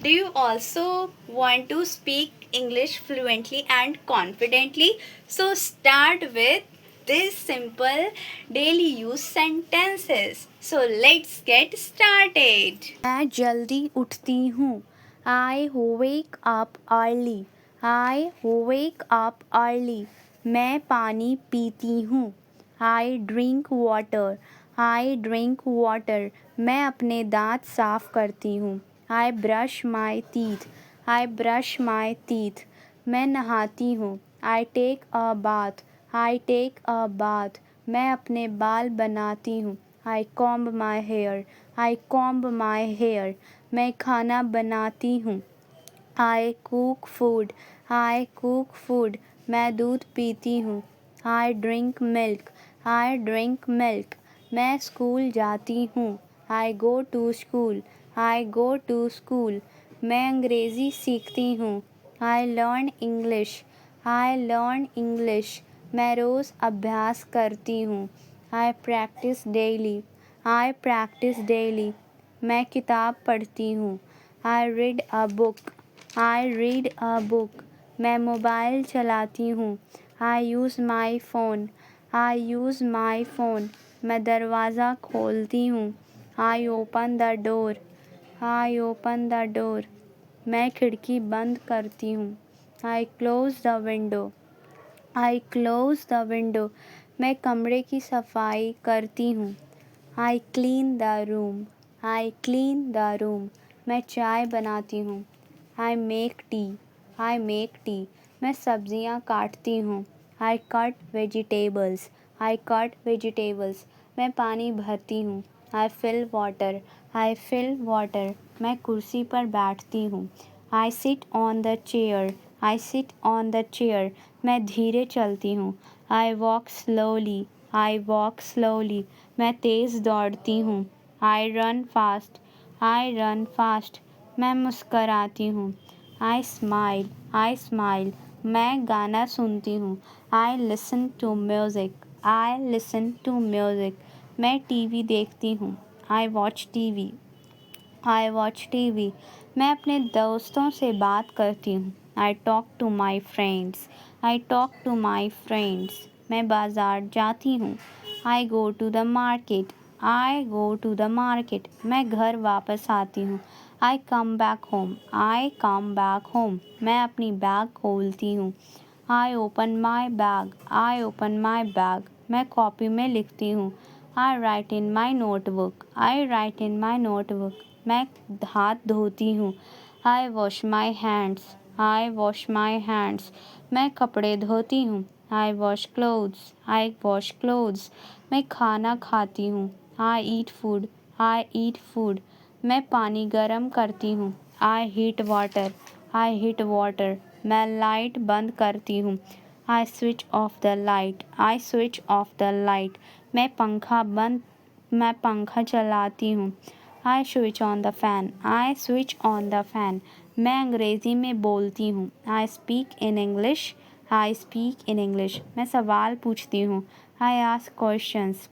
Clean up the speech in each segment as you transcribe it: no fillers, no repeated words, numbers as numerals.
Do you also want to speak English fluently and confidently? So start with these simple daily use sentences. So let's get started. मैं जल्दी उठती हूँ. I wake up early. I wake up early. मैं पानी पीती हूँ. I drink water. I drink water. मैं अपने दांत साफ करती हूँ. I brush my teeth. I brush my teeth. मैं नहाती हूँ. I take a bath. I take a bath. मैं अपने बाल बनाती हूँ. I comb my hair. I comb my hair. मैं खाना बनाती हूँ. I cook food. I cook food. मैं दूध पीती हूँ. I drink milk. I drink milk. मैं स्कूल जाती हूँ. I go to school. I go to school. मैं अंग्रेज़ी सीखती हूँ. I learn English. I learn English. मैं रोज़ अभ्यास करती हूँ. I practice daily. I practice daily. मैं किताब पढ़ती हूँ. I read a book. I read a book. मैं मोबाइल चलाती हूँ. I use my phone. I use my phone. मैं दरवाज़ा खोलती हूँ. I open the door. I open the door. मैं खिड़की बंद करती हूँ. I close the window. I close the window. मैं कमरे की सफाई करती हूँ. I clean the room. I clean the room. मैं चाय बनाती हूँ. I make tea. I make tea. मैं सब्जियाँ काटती हूँ. I cut vegetables. I cut vegetables. मैं पानी भरती हूँ. I fill water. I fill water. मैं कुर्सी पर बैठती हूँ. I sit on the chair. I sit on the chair. मैं धीरे चलती हूँ. I walk slowly. I walk slowly. मैं तेज़ दौड़ती हूँ. I run fast. I run fast. मैं मुस्कराती हूँ. I smile. I smile. मैं गाना सुनती हूँ. I listen to music. I listen to music. मैं टीवी देखती हूँ. I watch TV. I watch TV. मैं अपने दोस्तों से बात करती हूँ. I talk to my friends. I talk to my friends. मैं बाज़ार जाती हूँ. I go to the market. I go to the market. मैं घर वापस आती हूँ. I come back home. I come back home. मैं अपनी बैग खोलती हूँ. I open my bag. I open my bag. मैं कॉपी में लिखती हूँ. I write in my notebook. I write in my notebook. मैं हाथ धोती हूँ. I wash my hands. I wash my hands. मैं कपड़े धोती हूँ. I wash clothes. I wash clothes. मैं खाना खाती हूँ. I eat food. I eat food. मैं पानी गर्म करती हूँ. I heat water. I heat water. मैं लाइट बंद करती हूँ. I switch off the light. I switch off the light. मैं पंखा चलाती हूँ. I switch on the fan. I switch on the fan. मैं अंग्रेज़ी में बोलती हूँ. I speak in English. I speak in English. मैं सवाल पूछती हूँ. I ask questions.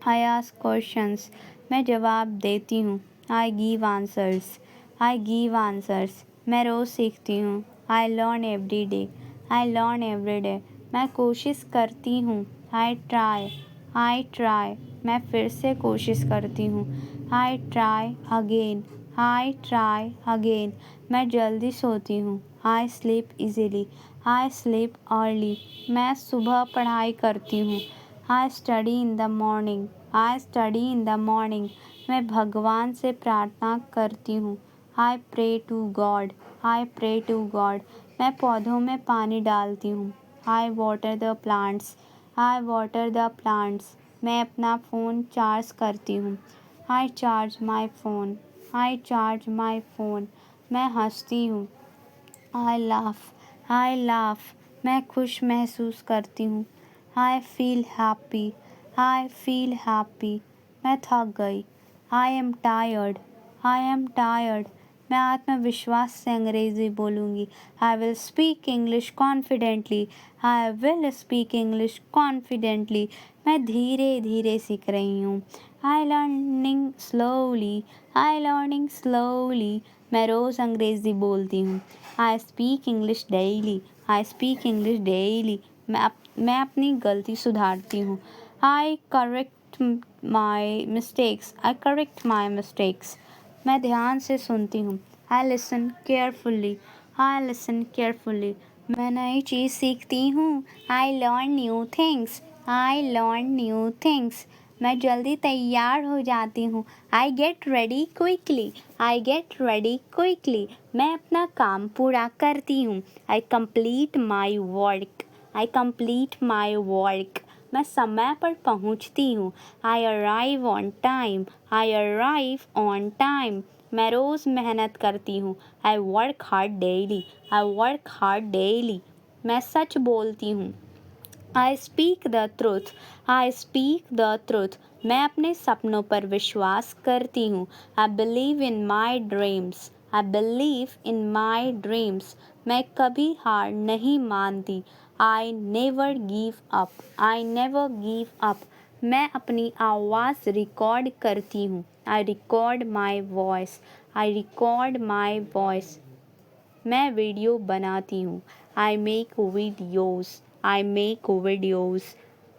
I ask questions. मैं जवाब देती हूँ. I give answers. I give answers. मैं रोज़ सीखती हूँ. I learn every day. I learn every day. मैं कोशिश करती हूँ. I try. I try. मैं फिर से कोशिश करती हूँ. I try again. I try again. मैं जल्दी सोती हूँ. I sleep easily. I sleep early. मैं सुबह पढ़ाई करती हूँ. I study in the morning. I study in the morning. मैं भगवान से प्रार्थना करती हूँ. I pray to God. I pray to God. मैं पौधों में पानी डालती हूँ. I water the plants. I water the plants. मैं अपना फ़ोन चार्ज करती हूँ. I charge my phone. I charge my phone. मैं हंसती हूँ. I laugh. I laugh. मैं खुश महसूस करती हूँ. I feel happy. I feel happy. मैं थक गई. I am tired. I am tired. मैं आत्मविश्वास से अंग्रेज़ी बोलूँगी. I will speak English confidently. I will speak English confidently. मैं धीरे धीरे सीख रही हूँ. I learning slowly. I learning slowly. मैं रोज़ अंग्रेज़ी बोलती हूँ। I speak English daily. I speak English daily. मैं अपनी गलती सुधारती हूँ। आई correct my mistakes. I correct my mistakes. मैं ध्यान से सुनती हूँ। I listen carefully. I listen carefully. मैं नई चीज़ सीखती हूँ। I learn new things. I learn new things. मैं जल्दी तैयार हो जाती हूँ। I get ready quickly. I get ready quickly. मैं अपना काम पूरा करती हूँ। आई complete my work. I complete my work. मैं समय पर पहुँचती हूँ। आई arrive on time. I arrive on time. मैं रोज़ मेहनत करती हूँ। I work hard daily. I work hard daily. मैं सच बोलती हूँ। I speak the truth. I speak the truth. मैं अपने सपनों पर विश्वास करती हूँ। I believe in my dreams. I believe in my dreams. मैं कभी हार नहीं मानती। आई never give up. I never give up. मैं अपनी आवाज़ रिकॉर्ड करती हूँ। I record my voice. I record my voice. मैं वीडियो बनाती हूँ। I make videos. I make videos.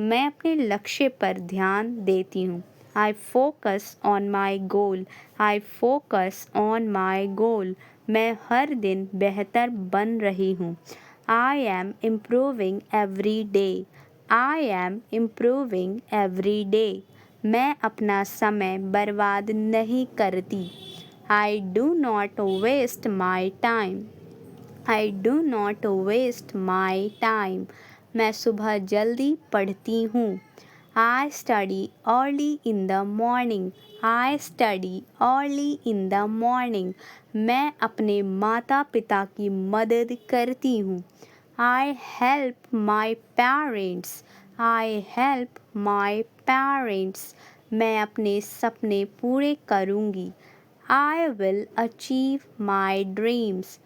मैं अपने लक्ष्य पर ध्यान देती हूँ। I focus on my goal. I focus on my goal. मैं हर दिन बेहतर बन रही हूँ। I am improving every day. I am improving every day. मैं अपना समय बर्बाद नहीं करती। I do not waste my time. I do not waste my time. मैं सुबह जल्दी पढ़ती हूँ। I study early in the morning. I study early in the morning. मैं अपने माता पिता की मदद करती हूँ। I help my parents. I help my parents. मैं अपने सपने पूरे करूँगी। I will achieve my dreams.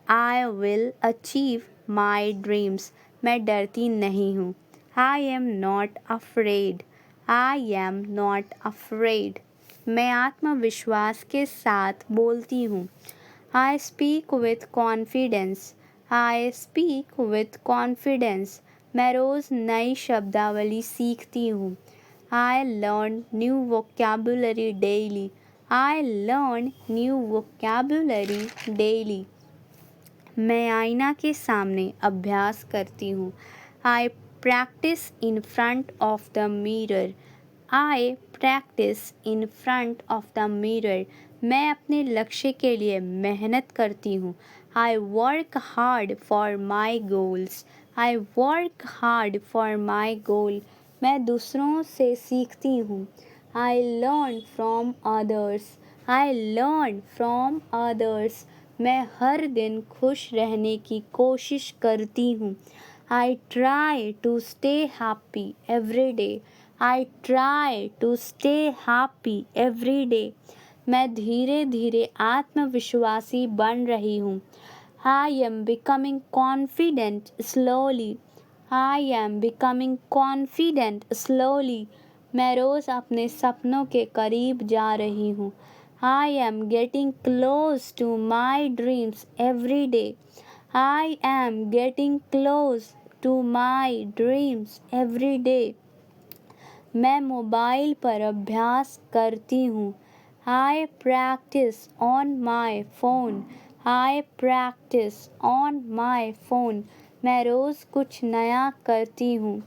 I will achieve my dreams. मैं डरती नहीं हूँ। I am not afraid. I am not afraid. मैं आत्मविश्वास के साथ बोलती हूँ। I speak with confidence. I speak with confidence. मैं रोज़ नई शब्दावली सीखती हूँ। I learn new vocabulary daily. I learn new vocabulary daily. मैं आईना के सामने अभ्यास करती हूँ। I practice in front of the mirror. I practice in front of the mirror. मैं अपने लक्ष्य के लिए मेहनत करती हूँ। I work hard for my goals. I work hard for my goal. मैं दूसरों से सीखती हूँ। I learn from others. I learn from others. मैं हर दिन खुश रहने की कोशिश करती हूँ। I try to stay happy every day. I try to stay happy every day. मैं धीरे धीरे आत्मविश्वासी बन रही हूँ। I am becoming confident slowly. I am becoming confident slowly. मैं रोज़ अपने सपनों के करीब जा रही हूँ। I am getting close to my dreams every day. I am getting close to my dreams every day. मैं मोबाइल पर अभ्यास करती हूँ। I practice on my phone. I practice on my phone. मैं रोज़ कुछ नया करती हूँ।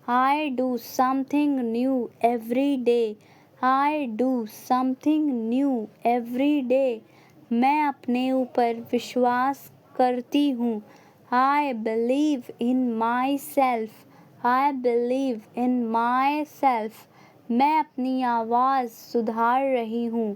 I do something new every day. I do something new every day. मैं अपने ऊपर विश्वास करती हूँ। I believe in myself. I believe in myself. मैं अपनी आवाज़ सुधार रही हूँ।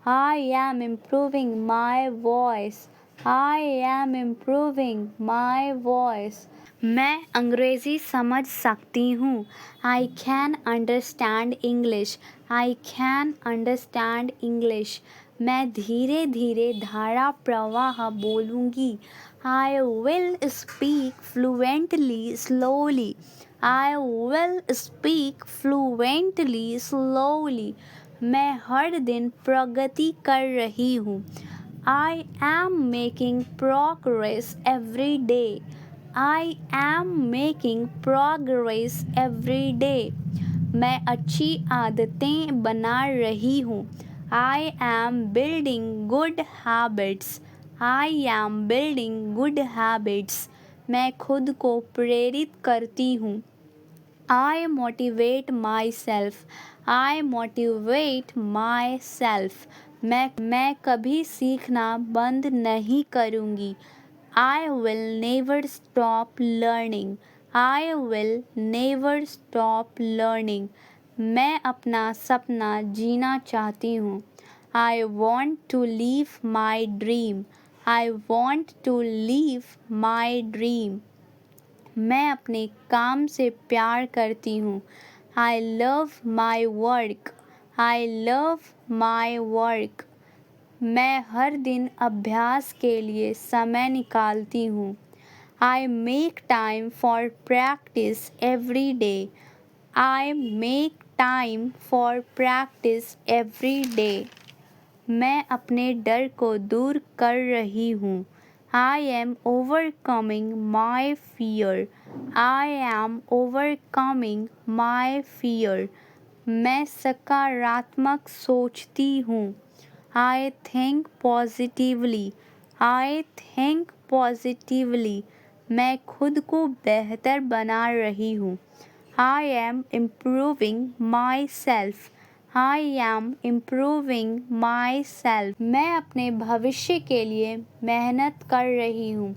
I am improving my voice. I am improving my voice. मैं अंग्रेज़ी समझ सकती हूँ। I can understand English. I can understand English. मैं धीरे धीरे धारा प्रवाह बोलूँगी। I will speak fluently slowly. I will speak fluently slowly. मैं हर दिन प्रगति कर रही हूँ। I am making progress every day. I am making progress every day. मैं अच्छी आदतें बना रही हूँ. I am building good habits. I am building good habits. मैं खुद को प्रेरित करती हूँ. I motivate myself. I motivate myself. मैं कभी सीखना बंद नहीं करूँगी. I will never stop learning. I will never stop learning. मैं अपना सपना जीना चाहती हूँ. I want to live my dream. I want to live my dream. मैं अपने काम से प्यार करती हूँ. I love my work. I love my work. मैं हर दिन अभ्यास के लिए समय निकालती हूँ. I make time for practice every day. I make time for practice every day. मैं अपने डर को दूर कर रही हूँ. I am overcoming my fear. I am overcoming my fear. मैं सकारात्मक सोचती हूँ. I think positively. I think positively. मैं खुद को बेहतर बना रही हूँ. I am improving myself. I am improving myself. मैं अपने भविष्य के लिए मेहनत कर रही हूँ.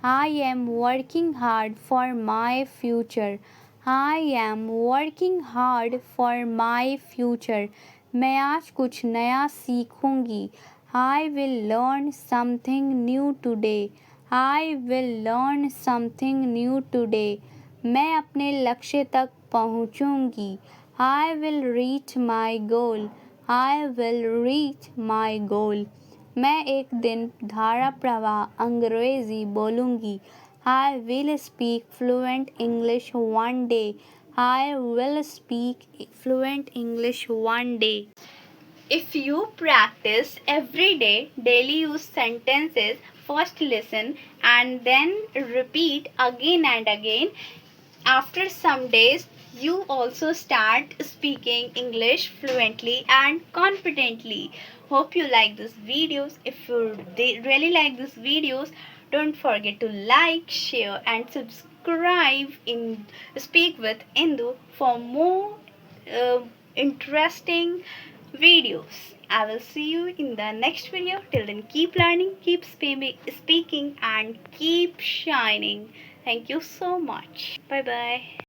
I am working hard for my future. I am working hard for my future. मैं आज कुछ नया सीखूंगी. I will learn something new today. I will learn something new today. मैं अपने लक्ष्य तक पहुंचूंगी. I will reach my goal. I will reach my goal. मैं एक दिन धारा प्रवाह अंग्रेजी बोलूंगी. I will speak fluent English one day. I will speak fluent English one day. If you practice every day daily use sentences, first listen and then repeat again and again, after some days you also start speaking English fluently and confidently. Hope you like these videos. If you really like these videos, don't forget to like, share and subscribe in Speak with Indu for more uh, interesting videos. I will see you in the next video. Till then, keep learning, keep speaking, and keep shining. Thank you so much. Bye bye.